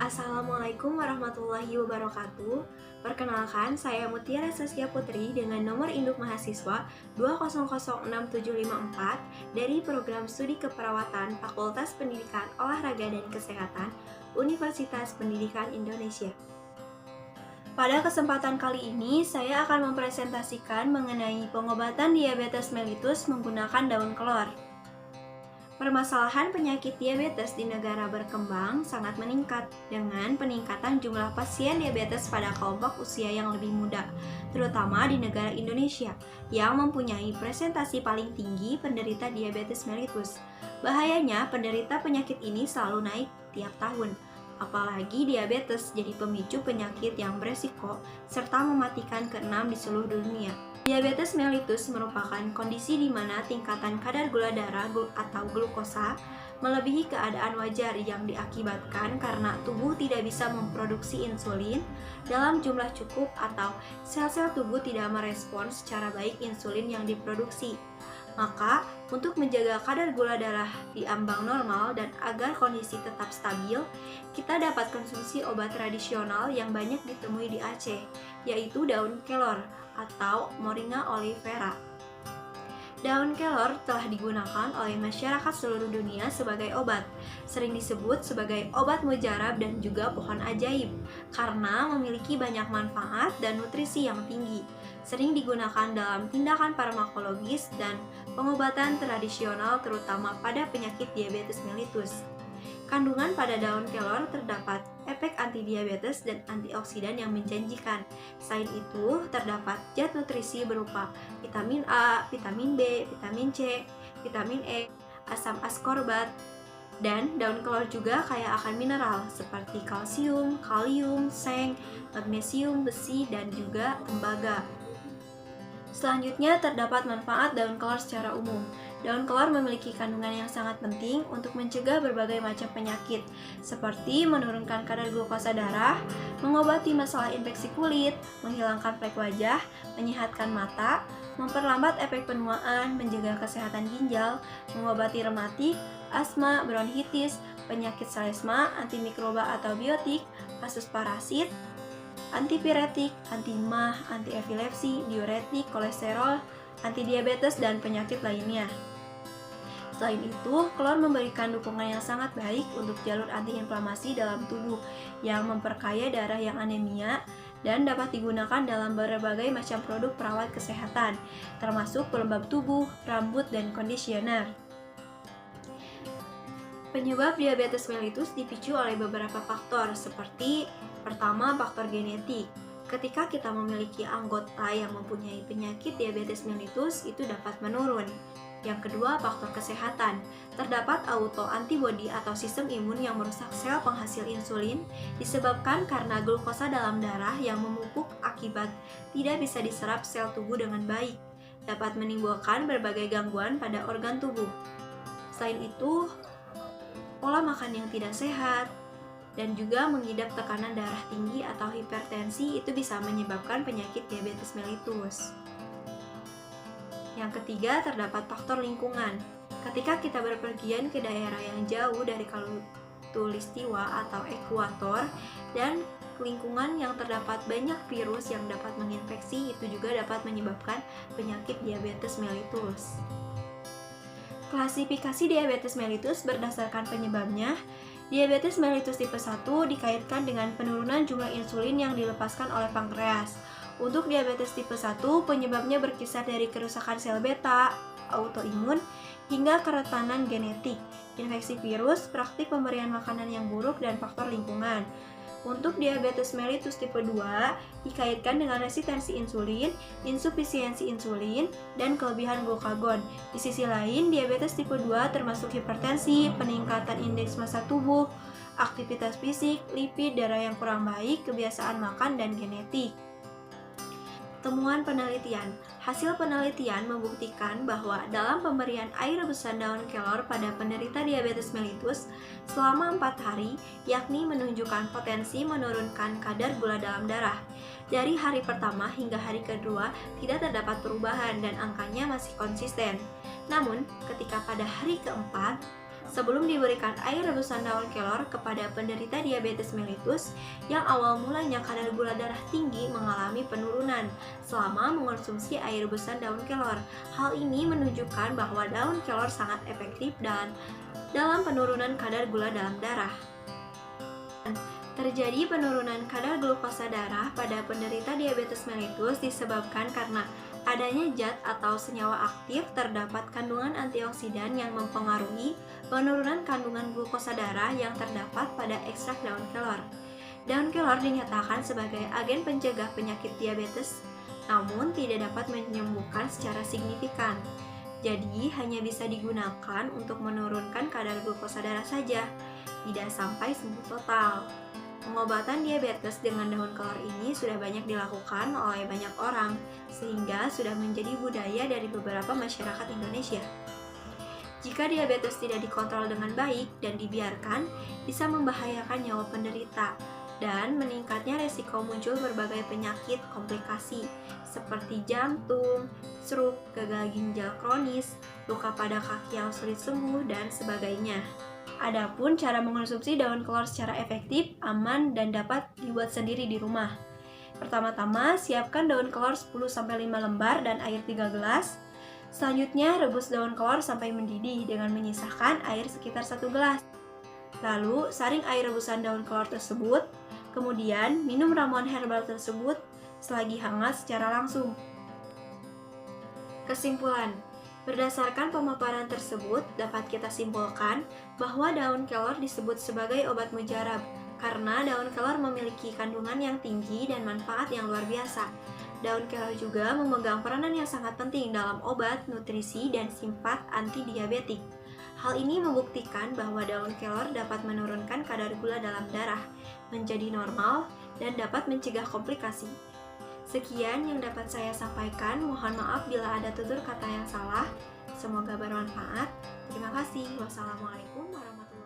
Assalamualaikum warahmatullahi wabarakatuh. Perkenalkan, saya Mutiara Saskia Putri dengan nomor induk mahasiswa 2006754 dari Program Studi Keperawatan Fakultas Pendidikan Olahraga dan Kesehatan Universitas Pendidikan Indonesia. Pada kesempatan kali ini, saya akan mempresentasikan mengenai pengobatan diabetes mellitus menggunakan daun kelor. Permasalahan penyakit diabetes di negara berkembang sangat meningkat dengan peningkatan jumlah pasien diabetes pada kelompok usia yang lebih muda, terutama di negara Indonesia yang mempunyai presentasi paling tinggi penderita diabetes mellitus. Bahayanya, penderita penyakit ini selalu naik tiap tahun. Apalagi diabetes jadi pemicu penyakit yang beresiko serta mematikan keenam di seluruh dunia. Diabetes mellitus merupakan kondisi di mana tingkatan kadar gula darah atau glukosa melebihi keadaan wajar yang diakibatkan karena tubuh tidak bisa memproduksi insulin dalam jumlah cukup atau sel-sel tubuh tidak merespons secara baik insulin yang diproduksi. Maka, untuk menjaga kadar gula darah di ambang normal dan agar kondisi tetap stabil, kita dapat konsumsi obat tradisional yang banyak ditemui di Aceh, yaitu daun kelor atau Moringa oleifera. Daun kelor telah digunakan oleh masyarakat seluruh dunia sebagai obat, sering disebut sebagai obat mujarab dan juga pohon ajaib, karena memiliki banyak manfaat dan nutrisi yang tinggi. Sering digunakan dalam tindakan farmakologis dan pengobatan tradisional terutama pada penyakit diabetes mellitus. Kandungan pada daun kelor terdapat efek antidiabetes dan antioksidan yang menjanjikan. Selain itu, terdapat zat nutrisi berupa vitamin A, vitamin B, vitamin C, vitamin E, asam askorbat, dan daun kelor juga kaya akan mineral seperti kalsium, kalium, seng, magnesium, besi, dan juga tembaga. Selanjutnya, terdapat manfaat daun kelor secara umum. Daun kelor memiliki kandungan yang sangat penting untuk mencegah berbagai macam penyakit, seperti menurunkan kadar glukosa darah, mengobati masalah infeksi kulit, menghilangkan flek wajah, menyehatkan mata, memperlambat efek penuaan, menjaga kesehatan ginjal, mengobati rematik, asma, bronkitis, penyakit selesma, antimikroba atau biotik, kasus parasit, antipiretik, anti-MAH, anti-epilepsi, diuretik, kolesterol, antidiabetes, dan penyakit lainnya. Selain itu, kelor memberikan dukungan yang sangat baik untuk jalur antiinflamasi dalam tubuh yang memperkaya darah yang anemia dan dapat digunakan dalam berbagai macam produk perawat kesehatan, termasuk pelembab tubuh, rambut, dan kondisioner. Penyebab diabetes mellitus dipicu oleh beberapa faktor seperti pertama, faktor genetik. Ketika kita memiliki anggota yang mempunyai penyakit diabetes mellitus, itu dapat menurun. Yang kedua, faktor kesehatan. Terdapat autoantibodi atau sistem imun yang merusak sel penghasil insulin disebabkan karena glukosa dalam darah yang memupuk akibat tidak bisa diserap sel tubuh dengan baik. Dapat menimbulkan berbagai gangguan pada organ tubuh. Selain itu, pola makan yang tidak sehat, dan juga mengidap tekanan darah tinggi atau hipertensi itu bisa menyebabkan penyakit diabetes mellitus. Yang ketiga, terdapat faktor lingkungan. Ketika kita berpergian ke daerah yang jauh dari khatulistiwa atau ekuator dan lingkungan yang terdapat banyak virus yang dapat menginfeksi, itu juga dapat menyebabkan penyakit diabetes mellitus. Klasifikasi diabetes mellitus berdasarkan penyebabnya. Diabetes mellitus tipe 1 dikaitkan dengan penurunan jumlah insulin yang dilepaskan oleh pankreas. Untuk diabetes tipe 1, penyebabnya berkisar dari kerusakan sel beta, autoimun, hingga kerentanan genetik, infeksi virus, praktik pemberian makanan yang buruk, dan faktor lingkungan. Untuk diabetes mellitus tipe 2 dikaitkan dengan resistensi insulin, insufisiensi insulin, dan kelebihan glukagon. Di sisi lain, diabetes tipe 2 termasuk hipertensi, peningkatan indeks massa tubuh, aktivitas fisik, lipid, darah yang kurang baik, kebiasaan makan, dan genetik. Temuan penelitian. Hasil penelitian membuktikan bahwa dalam pemberian air rebusan daun kelor pada penderita diabetes mellitus selama 4 hari, yakni menunjukkan potensi menurunkan kadar gula dalam darah. Dari hari pertama hingga hari kedua tidak terdapat perubahan dan angkanya masih konsisten. Namun, ketika pada hari keempat, sebelum diberikan air rebusan daun kelor kepada penderita diabetes mellitus yang awal mulanya kadar gula darah tinggi mengalami penurunan selama mengonsumsi air rebusan daun kelor. Hal ini menunjukkan bahwa daun kelor sangat efektif dan dalam penurunan kadar gula dalam darah. Terjadi penurunan kadar glukosa darah pada penderita diabetes mellitus disebabkan karena adanya zat atau senyawa aktif, terdapat kandungan antioksidan yang mempengaruhi penurunan kandungan glukosa darah yang terdapat pada ekstrak daun kelor. Daun kelor dinyatakan sebagai agen pencegah penyakit diabetes, namun tidak dapat menyembuhkan secara signifikan. Jadi, hanya bisa digunakan untuk menurunkan kadar glukosa darah saja, tidak sampai sembuh total. Pengobatan diabetes dengan daun kelor ini sudah banyak dilakukan oleh banyak orang, sehingga sudah menjadi budaya dari beberapa masyarakat Indonesia. Jika diabetes tidak dikontrol dengan baik dan dibiarkan, bisa membahayakan nyawa penderita dan meningkatnya resiko muncul berbagai penyakit komplikasi seperti jantung, stroke, gagal ginjal kronis, luka pada kaki yang sulit sembuh, dan sebagainya. Adapun cara mengonsumsi daun kelor secara efektif, aman, dan dapat dibuat sendiri di rumah. Pertama-tama, siapkan daun kelor 10-5 lembar dan air 3 gelas. Selanjutnya, rebus daun kelor sampai mendidih dengan menyisakan air sekitar 1 gelas. Lalu, saring air rebusan daun kelor tersebut, kemudian minum ramuan herbal tersebut selagi hangat secara langsung. Kesimpulan: berdasarkan pemaparan tersebut, dapat kita simpulkan bahwa daun kelor disebut sebagai obat mujarab karena daun kelor memiliki kandungan yang tinggi dan manfaat yang luar biasa. Daun kelor juga memegang peranan yang sangat penting dalam obat, nutrisi, dan sifat antidiabetik. Hal ini membuktikan bahwa daun kelor dapat menurunkan kadar gula dalam darah menjadi normal dan dapat mencegah komplikasi. Sekian yang dapat saya sampaikan, mohon maaf bila ada tutur kata yang salah. Semoga bermanfaat. Terima kasih. Wassalamualaikum warahmatullahi wabarakatuh.